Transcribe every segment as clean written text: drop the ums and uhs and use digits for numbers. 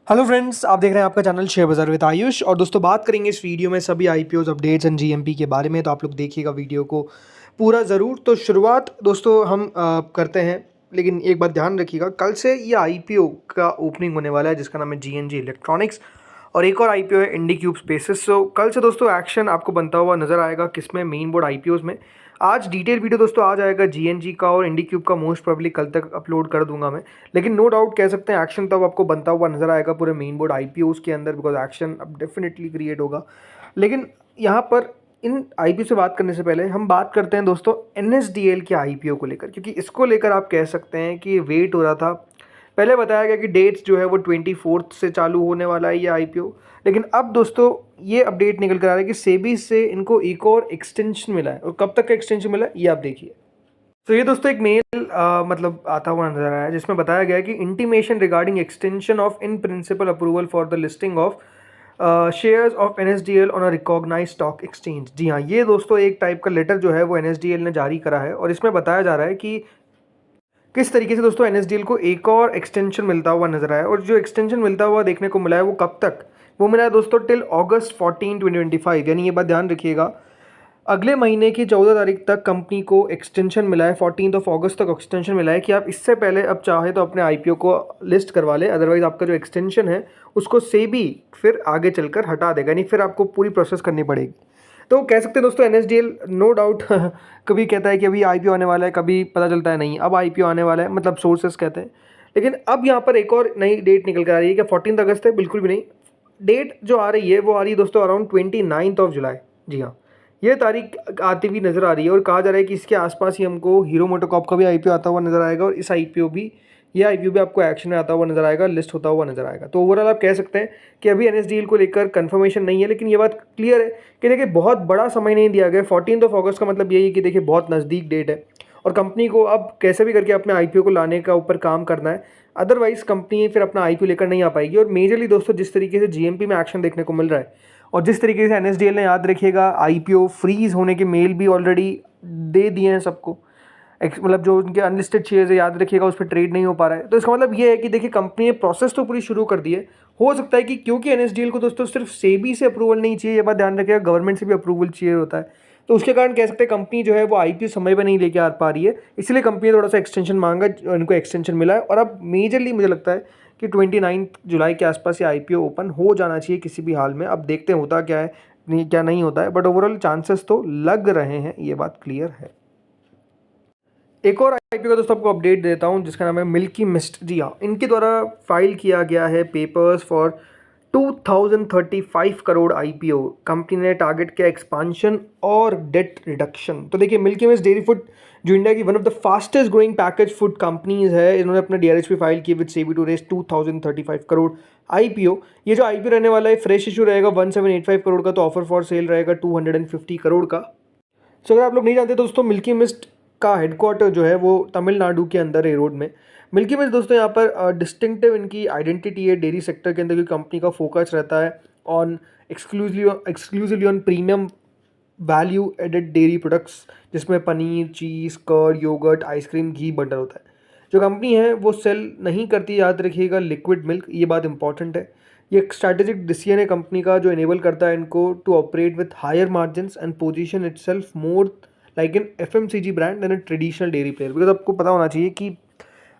Hello friends, आप देख रहे हैं आपका चैनल शेयर बाजार विद आयुष। और दोस्तों बात करेंगे इस वीडियो में सभी आईपीओज अपडेट्स एंड जीएमपी के बारे में। तो आप लोग देखिएगा वीडियो को पूरा ज़रूर। तो शुरुआत दोस्तों हम करते हैं, लेकिन एक बात ध्यान रखिएगा, कल से ये आईपीओ का ओपनिंग होने वाला है जिसका नाम है जीएनजी इलेक्ट्रॉनिक्स, और एक और आईपीओ है इंडिक्यूब स्पेसेस। सो कल से दोस्तों एक्शन आपको बनता हुआ नजर आएगा किसमें, मेन बोर्ड आईपीओज में। आज डिटेल वीडियो दोस्तों आ जाएगा जीएनजी का और इंडिक्यूब का, मोस्ट प्रोबेबली कल तक अपलोड कर दूंगा मैं। लेकिन नो डाउट कह सकते हैं एक्शन तब आपको बनता हुआ नजर आएगा पूरे मेन बोर्ड आईपीओज के अंदर, बिकॉज एक्शन अब डेफिनेटली क्रिएट होगा। लेकिन यहाँ पर इन आईपीओ से बात करने से पहले हम बात करते हैं दोस्तों एनएसडीएल के आईपीओ को लेकर, क्योंकि इसको लेकर आप कह सकते हैं कि वेट हो रहा था। पहले बताया गया कि डेट्स जो है वो 24 से चालू होने वाला है ये आईपीओ, लेकिन अब दोस्तों ये अपडेट निकल कर आ रहा है कि सेबी से इनको एक और एक्सटेंशन मिला है। और कब तक का एक्सटेंशन मिला है ये आप देखिए। तो ये दोस्तों एक मेल मतलब आता हुआ नजर आया है जिसमें बताया गया है कि intimation regarding extension of in principle approval for the listing of shares of NSDL on a recognised stock exchange. जी हाँ, ये दोस्तों एक टाइप का लेटर जो है वो एनएसडीएल ने जारी करा है, और इसमें बताया जा रहा है कि किस तरीके से दोस्तों एनएसडीएल को एक और एक्सटेंशन मिलता हुआ नजर आया। और जो एक्सटेंशन मिलता हुआ देखने को मिला है वो कब तक, वो मिला है दोस्तों टिल अगस्त 14 2025। यानी ये बात ध्यान रखिएगा, अगले महीने की 14 तारीख तक कंपनी को एक्सटेंशन मिला है, 14 अगस्त तक एक्सटेंशन मिला है कि आप इससे पहले अब चाहे तो अपने आईपीओ को लिस्ट करवा ले, अदरवाइज आपका जो एक्सटेंशन है उसको सेबी फिर आगे चलकर हटा देगा, यानी फिर आपको पूरी प्रोसेस करनी पड़ेगी। तो कह सकते हैं दोस्तों एनएसडीएल नो डाउट कभी कहता है कि अभी आईपीओ आने वाला है, कभी पता चलता है नहीं अब आईपीओ आने वाला है, मतलब सोर्सेस कहते हैं। लेकिन अब यहाँ पर एक और नई डेट निकल कर आ रही है कि 14 अगस्त है, बिल्कुल भी नहीं। डेट जो आ रही है वो आ रही है दोस्तों अराउंड 29 जुलाई। जी हाँ, ये तारीख आती हुई नज़र आ रही है, और कहा जा रहा है कि इसके आसपास ही हमको हीरो मोटोकॉर्प का भी आईपीओ आता हुआ नजर आएगा, और इस आईपीओ भी, ये आईपीओ भी आपको एक्शन में आता हुआ नजर आएगा, लिस्ट होता हुआ नजर आएगा। तो ओवरऑल आप कह सकते हैं कि अभी एनएसडीएल को लेकर कंफर्मेशन नहीं है, लेकिन ये बात क्लियर है कि देखिए बहुत बड़ा समय नहीं दिया गया। 14 अगस्त का मतलब यही है कि देखिए बहुत नज़दीक डेट है, और कंपनी को अब कैसे भी करके अपने आईपीओ को लाने का ऊपर काम करना है, अदरवाइज कंपनी फिर अपना आईपीओ लेकर नहीं आ पाएगी। और मेजरली दोस्तों जिस तरीके से जीएमपी में एक्शन देखने को मिल रहा है, और जिस तरीके से एनएसडीएल ने, याद रखिएगा, आईपीओ फ्रीज होने के मेल भी ऑलरेडी दे दिए हैं सबको, मतलब जो उनके अनलिस्टेड शेयर्स है, याद रखिएगा, उस पर ट्रेड नहीं हो पा रहा है। तो इसका मतलब ये है कि देखिए कंपनी ने प्रोसेस तो पूरी शुरू कर दी है। हो सकता है कि क्योंकि एनएसडीएल को दोस्तों सिर्फ सेबी से अप्रूवल नहीं चाहिए, ये बात ध्यान रखिएगा, गवर्नमेंट से भी अप्रूवल चाहिए होता है। तो उसके कारण कह सकते हैं कंपनी जो है वो आईपीओ समय पर नहीं लेके आ पा रही है, इसलिए कंपनी ने थोड़ा सा एक्सटेंशन मांगा, इनको एक्सटेंशन मिला है। और अब मेजरली मुझे लगता है कि 29 जुलाई के आसपास ये आईपीओ ओपन हो जाना चाहिए किसी भी हाल में। अब देखते हैं होता क्या है, नहीं क्या नहीं होता है, बट ओवरऑल चांसेस तो लग रहे हैं, ये बात क्लियर है। एक और आईपीओ का दोस्तों आपको अपडेट देता हूं जिसका नाम है मिल्की मिस्ट। जी हाँ, इनके द्वारा फाइल किया गया है papers for 2035 crore IPO. Company ने टारगेट किया एक्सपांशन और डेट रिडक्शन। तो देखिए मिल्की मिस्ट डेयरी फूड जो इंडिया की one of the fastest growing package food companies है, इन्होंने अपना डीआरएचपी फाइल की with SEBI to raise 2035 crore IPO. ये जो आईपीओ रहने वाला है फ्रेश इशू रहेगा 1785 करोड़ का, तो ऑफर फॉर सेल रहेगा 250 करोड़ का। सो अगर आप लोग नहीं जानते तो दोस्तों मिल्की मिस्ट का हेडक्वार्टर जो है वो तमिलनाडु के अंदर है, रोड में। मिल्की मिस्ट दोस्तों यहाँ पर डिस्टिंक्टिव इनकी आइडेंटिटी है डेयरी सेक्टर के अंदर, की कंपनी का फोकस रहता है on exclusively on premium value added dairy products, जिसमें paneer, cheese, curd, yogurt, ice cream, ghee, butter होता है। जो कंपनी है वो सेल नहीं करती, याद रखिएगा, लिक्विड मिल्क, ये बात इंपॉर्टेंट है। ये एक स्ट्रैटेजिक डिसीजन है कंपनी का जो इनेबल करता है इनको to operate with higher margin and position itself more like an FMCG brand and a traditional dairy player. Because आपको पता होना चाहिए कि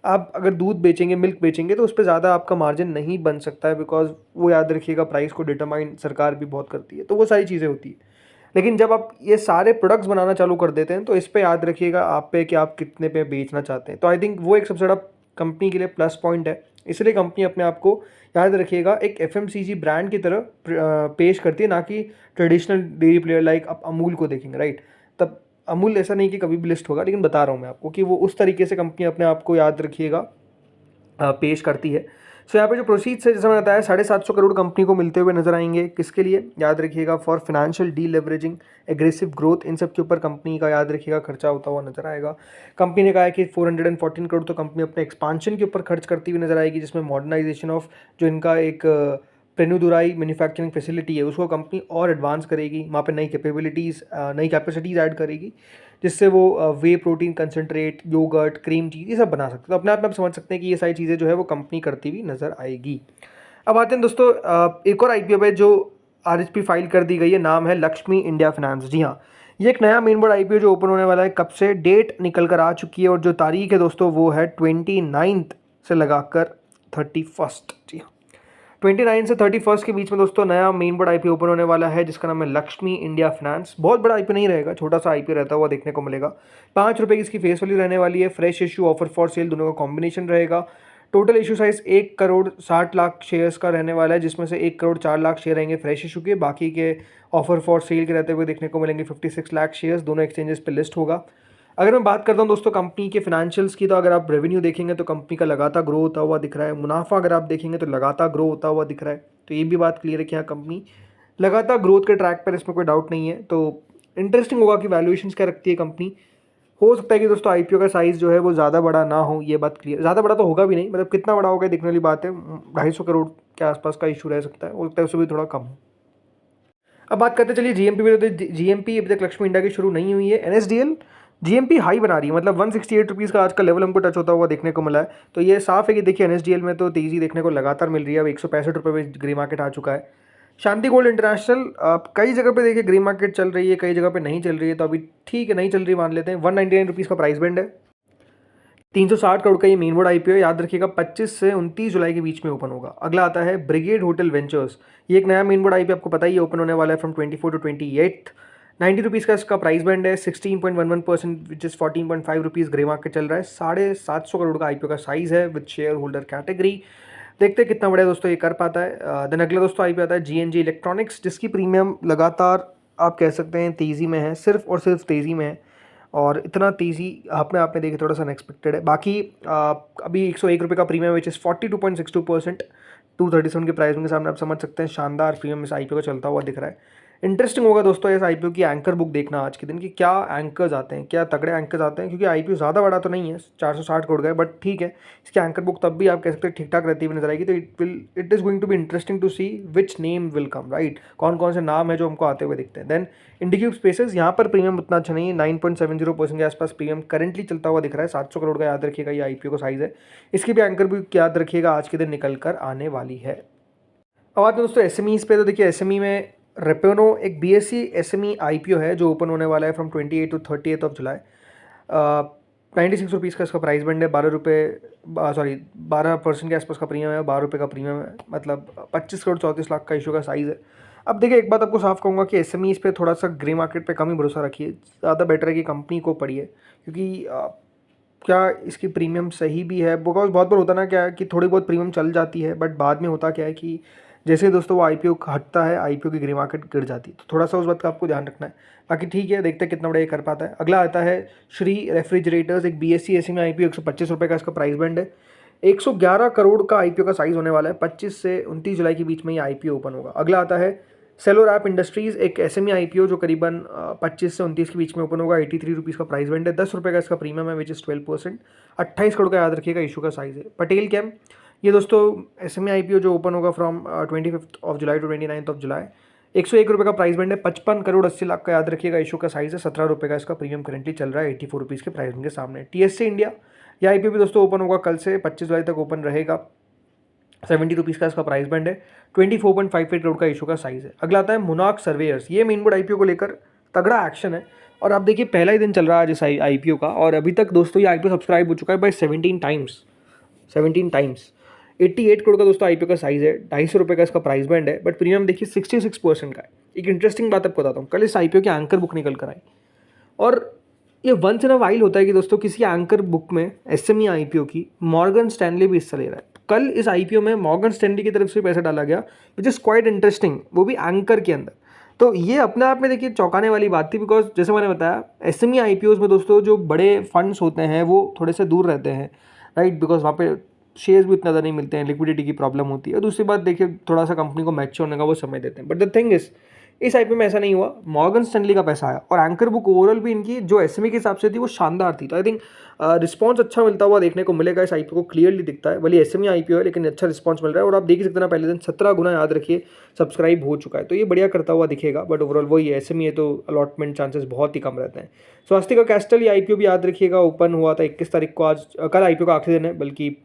आप अगर दूध बेचेंगे, मिल्क बेचेंगे, तो उस पर ज़्यादा आपका मार्जिन नहीं बन सकता है, बिकॉज वो, याद रखिएगा, प्राइस को डिटरमाइन सरकार भी बहुत करती है, तो वो सारी चीज़ें होती है। लेकिन जब आप ये सारे प्रोडक्ट्स बनाना चालू कर देते हैं तो इस पे याद रखिएगा आप पे कि आप कितने पे बेचना चाहते हैं। तो आई थिंक वो एक सबसे बड़ा कंपनी के लिए प्लस पॉइंट है, इसलिए कंपनी अपने आप को, याद रखिएगा, एक एफएमसीजी ब्रांड की तरह पेश करती है, ना कि ट्रेडिशनल डेयरी प्लेयर लाइक आप अमूल को देखेंगे, राइट। तब अमूल ऐसा नहीं कि कभी भी लिस्ट होगा, लेकिन बता रहा हूँ मैं आपको कि वो उस तरीके से कंपनी अपने आप को, याद रखिएगा, पेश करती है। सो यहाँ पे जो प्रोसीड्स है, जैसे मैंने बताया, 750 करोड़ कंपनी को मिलते हुए नजर आएंगे। किसके लिए, याद रखिएगा, for financial deleveraging, aggressive growth, इन सब के ऊपर कंपनी का, याद रखिएगा, खर्चा होता हुआ नजर आएगा। कंपनी ने कहा है कि 414 करोड़ तो कंपनी अपने एक्सपांशन के ऊपर खर्च करती हुई नजर आएगी, जिसमें मॉडर्नाइजेशन ऑफ जो इनका एक पेनुदुराई मैन्युफैक्चरिंग फैसिलिटी है उसको कंपनी और एडवांस करेगी, वहाँ पे नई कैपेबिलिटीज़, नई कैपेसिटीज़ ऐड करेगी, जिससे वो whey protein concentrate, yoghurt, cream cheese, ये सब बना सकते हैं। तो अपने आप में आप समझ सकते हैं कि ये सारी चीज़ें जो है वो कंपनी करती हुई नज़र आएगी। अब आते हैं दोस्तों एक और आईपीओ पे जो आरएचपी फाइल कर दी गई है, नाम है लक्ष्मी इंडिया फाइनेंस। जी हाँ, ये एक नया मेन बोर्ड आईपीओ जो ओपन होने वाला है, कब से डेट निकल कर आ चुकी है और जो तारीख है दोस्तों वो है 29 से लगाकर 31। जी हाँ, 29 से 31 के बीच में दोस्तों नया मेन बोर्ड आईपीओ ओपन होने वाला है जिसका नाम है लक्ष्मी इंडिया फाइनेंस। बहुत बड़ा आईपीओ नहीं रहेगा, छोटा सा आईपीओ रहता हुआ देखने को मिलेगा। 5 रुपये की इसकी फेस वैल्यू रहने वाली है। Fresh issue, offer for sale दोनों का कॉम्बिनेशन रहेगा। Total issue size 1 crore 60 lakh shares का रहने वाला है, जिसमें से 1 करोड़ 4 लाख शेयर रहेंगे फ्रेश इशू के, बाकी के ऑफर फॉर सेल के रहते हुए देखने को मिलेंगे 56 लाख शेयर्स। दोनों एक्सचेंजेस पे लिस्ट होगा। अगर मैं बात करता हूं दोस्तों कंपनी के फाइनेंशियल्स की, तो अगर आप रेवेन्यू देखेंगे तो कंपनी का लगातार ग्रो होता हुआ दिख रहा है। मुनाफा अगर आप देखेंगे तो लगातार ग्रो होता हुआ दिख रहा है। तो ये भी बात क्लियर है कि हाँ, कंपनी लगातार ग्रोथ के ट्रैक पर, इसमें कोई डाउट नहीं है। तो इंटरेस्टिंग होगा कि वैल्यूएशंस क्या रखती है कंपनी। हो सकता है कि दोस्तों आईपीओ का साइज़ जो है वो ज़्यादा बड़ा ना हो, ये बात क्लियर। ज़्यादा बड़ा तो होगा भी नहीं, मतलब कितना बड़ा होगा देखने वाली बात है। 250 करोड़ के आसपास का इशू रह सकता है, हो सकता है उससे भी थोड़ा कम हो। अब बात करते चलिए जीएमपी पे। तो जीएमपी अभी तक लक्ष्मी इंडिया की शुरू नहीं हुई है। एनएसडीएल जीएमपी हाई बना रही है, मतलब 168 रुपीज़ का आज का लेवल हमको टच होता हुआ देखने को मिला है। तो ये साफ है कि देखिए एनएसडीएल में तो तेज़ी देखने को लगातार मिल रही है। अब 165 रुपये में ग्रे मार्केट आ चुका है। शांति गोल्ड इंटरनेशनल कई जगह पे देखिए ग्रे मार्केट चल रही है, कई जगह पे नहीं चल रही है। तो अभी ठीक है, नहीं चल रही मान लेते हैं। 199 रुपीज़ का प्राइस बैंड है। 360 करोड़ का ये मेन बोर्ड आईपीओ याद रखिएगा, 25 से 29 जुलाई के बीच में ओपन होगा। अगला आता है ब्रिगेड होटल वेंचर्स। ये एक नया मेन बोर्ड आईपीओ, आपको पता ही है, ओपन होने वाला है फ्रॉम 24 टू 28। 90 रुपीज़ का इसका प्राइस बैंड है। 16.11% which is 14.5 rupees grey market चल रहा है। 750 करोड़ का आईपीओ का साइज़ है विद शेयर होल्डर कैटेगरी। देखते हैं कितना बड़ा दोस्तों ये कर पाता है। देन अगला दोस्तों आईपीओ आता है जीएनजी इलेक्ट्रॉनिक्स, जिसकी प्रीमियम लगातार आप कह सकते हैं तेज़ी में है, सिर्फ और सिर्फ तेज़ी में है। और इतना तेज़ी आपने देखे थोड़ा सा अनएक्सपेक्टेड है। बाकी अभी 101 रुपये का प्रीमियम विच इज़ 42.62%, 237 के प्राइस के सामने आप समझ सकते हैं शानदार प्रीमियम इस आईपीओ का चलता हुआ दिख रहा है। इंटरेस्टिंग होगा दोस्तों इस आईपीओ की एंकर बुक देखना आज के दिन की, क्या एंकर्स आते हैं, क्या तगड़े एंकर्स आते हैं। क्योंकि आईपीओ ज़्यादा बड़ा तो नहीं है, 460 करोड़ का है, बट ठीक है, इसकी एंकर बुक तब भी आप कह सकते हैं ठीक ठाक रहती हुई नजर आएगी। तो it is going to be interesting to see which name will come, right. कौन कौन से नाम है जो हमको आते हुए दिखते हैं। देन इंडिक्यूब स्पेसेस, यहाँ पर प्रीमियम उतना अच्छा नहीं है। 9.70% के आसपास प्रीमियम करंटली चलता हुआ दिख रहा है। 700 करोड़ का याद रखिएगा ये आईपीओ का साइज़ है। इसकी भी एंकर बुक याद रखिएगा आज के दिन निकल कर आने वाली है। अब आते हैं दोस्तों एसएमईस पे। तो देखिए एसएमई में रेपेनो एक बीएससी एसएमई आईपीओ है जो ओपन होने वाला है from 28 to 30 of July. 96 rupees का इसका प्राइस बैंड है। 12% के आसपास का प्रीमियम है। 12 रुपये का प्रीमियम है, मतलब 25 करोड़ 34 लाख का इशू का साइज़ है। अब देखिए एक बात आपको साफ कहूँगा कि एसएमईस पे थोड़ा सा ग्रे मार्केट पे कम ही भरोसा रखिए। ज़्यादा बेटर है कि कंपनी को पढ़िए, क्योंकि क्या इसकी प्रीमियम सही भी है। बिकॉज बहुत बार होता ना क्या है कि थोड़ी बहुत प्रीमियम चल जाती है, बट बाद में होता क्या है कि जैसे दोस्तों वो आईपीओ हटता है, आईपीओ की ग्रे मार्केट गिर जाती है। तो थोड़ा सा उस बात का आपको ध्यान रखना है। बाकी ठीक है, देखते हैं कितना बड़ा ये कर पाता है। अगला आता है श्री रेफ्रिजरेटर्स, एक बीएससी एसएमई आईपीओ, 125 रुपये का इसका प्राइस बैंड है। 111 करोड़ का आईपीओ का साइज़ होने वाला है। 25 से 29 जुलाई के बीच में ये आईपीओ ओपन होगा। अगला आता है सेलोर ऐप इंडस्ट्रीज़, एक एसएमई आईपीओ जो करीबन 25 से 29 के बीच में ओपन होगा। 83 रुपीज़ का प्राइस बैंड है। 10 रुपये का इसका प्रीमियम है विच इज़ 12%। 28 करोड़ का याद रखिएगा इशू का साइज़ है। पटेल कैम, ये दोस्तों एसएमई आईपीओ जो ओपन होगा from 25 of July to 29 of July. 101 रुपये का प्राइस बैंड है। 55 करोड़ 80 लाख का याद रखिएगा इशू का साइज़ है। 17 रुपये का इसका प्रीमियम करंटली चल रहा है 84 रुपीज़ के प्राइस के सामने। टीएससी इंडिया, यह आईपीओ भी दोस्तों ओपन होगा कल से, 25 जुलाई तक ओपन रहेगा। 70 रुपीज़ का इसका प्राइस बैंड है। 24.58 करोड़ का इशू का साइज़ है। अगला आता है मोनार्क सर्वेयर्स, ये मेन बोर्ड आईपीओ को लेकर तगड़ा एक्शन है। और आप देखिए पहला ही दिन चल रहा है आज इस आईपीओ का, और अभी तक दोस्तों ये आईपीओ सब्सक्राइब हो चुका है बाय 17 टाइम्स। 88 करोड़ का दोस्तों आईपीओ का साइज़ है। 250 रुपये का इसका प्राइस बैंड है, बट प्रीमियम देखिए 66% का है। एक इंटरेस्टिंग बात आपको बताता हूँ, कल इस आईपीओ की एंकर बुक निकल कर आई, और ये वंस इन अ वाइल होता है कि दोस्तों किसी एंकर बुक में एसएमई आईपीओ की मॉर्गन स्टैनली भी हिस्सा ले रहा है। कल इस आईपीओ में मॉर्गन स्टैनली की तरफ से पैसा डाला गया, विच इज़ क्वाइट इंटरेस्टिंग, वो भी एंकर के अंदर। तो ये अपने आप में देखिए चौंकाने वाली बात थी, बिकॉज जैसे मैंने बताया एसएमई आईपीओज में दोस्तों जो बड़े फंड्स होते हैं वो थोड़े से दूर रहते हैं, राइट, बिकॉज वहाँ पे शेयर्स भी उतना ज़्यादा नहीं मिलते हैं, लिक्विडिटी की प्रॉब्लम होती है। और दूसरी बात देखिए थोड़ा सा कंपनी को मैच्योर होने का वो समय देते हैं। बट द थिंग इज इस आईपीओ में ऐसा नहीं हुआ, मॉर्गन स्टैनली का पैसा आया, और एंकर बुक ओवरऑल भी इनकी जो एसएमई के हिसाब से थी वो शानदार थी। तो आई थिंक रिस्पॉन्स अच्छा मिलता हुआ देखने को मिलेगा इस आईपीओ को, क्लियरली दिखता है। भले एसएमई आईपीओ है लेकिन अच्छा रिस्पॉन्स मिल रहा है। और आप देख सकते हैं ना, पहले दिन 17 गुना याद रखिए सब्सक्राइब हो चुका है, तो ये बढ़िया करता हुआ दिखेगा। बट ओवरऑल वही एसएमई है तो अलॉटमेंट चांसेस बहुत ही कम रहते हैं। स्वास्तिका कैस्टल, ये आईपीओ भी याद रखिएगा ओपन हुआ था 21 तारीख को, आज कल आईपीओ का आखिरी दिन है, बल्कि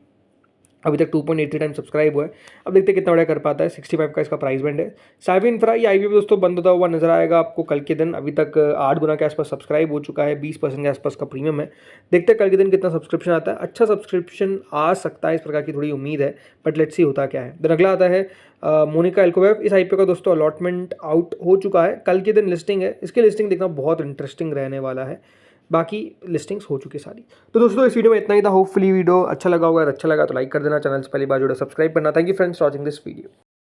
अभी तक 2.83 टाइम सब्सक्राइब हुआ है। अब देखते हैं कितना बड़ा कर पाता है। 65 का इसका प्राइस बैंड है। साइवी इंफ्रा ये आईपीओ दोस्तों बंद होता हुआ नजर आएगा आपको कल के दिन। अभी तक 8 गुना के आसपास सब्सक्राइब हो चुका है, 20% के आसपास का प्रीमियम है। देखते हैं कल के दिन कितना सब्सक्रिप्शन आता है। अच्छा सब्सक्रिप्शन आ सकता है, इस प्रकार की थोड़ी उम्मीद है, बट लेट्स सी होता क्या है। देन अगला आता है मोनिका एल्कोवेव। इस आईपीओ का दोस्तों अलॉटमेंट आउट हो चुका है, कल के दिन लिस्टिंग है। इसकी लिस्टिंग देखना बहुत इंटरेस्टिंग रहने वाला है। बाकी लिस्टिंग्स हो चुकी सारी। तो दोस्तों इस वीडियो में इतना ही था। होपफुली वीडियो अच्छा लगा होगा, अगर अच्छा लगा तो लाइक कर देना, चैनल से पहली बार जुड़े सब्सक्राइब करना। Thank you friends for watching this video.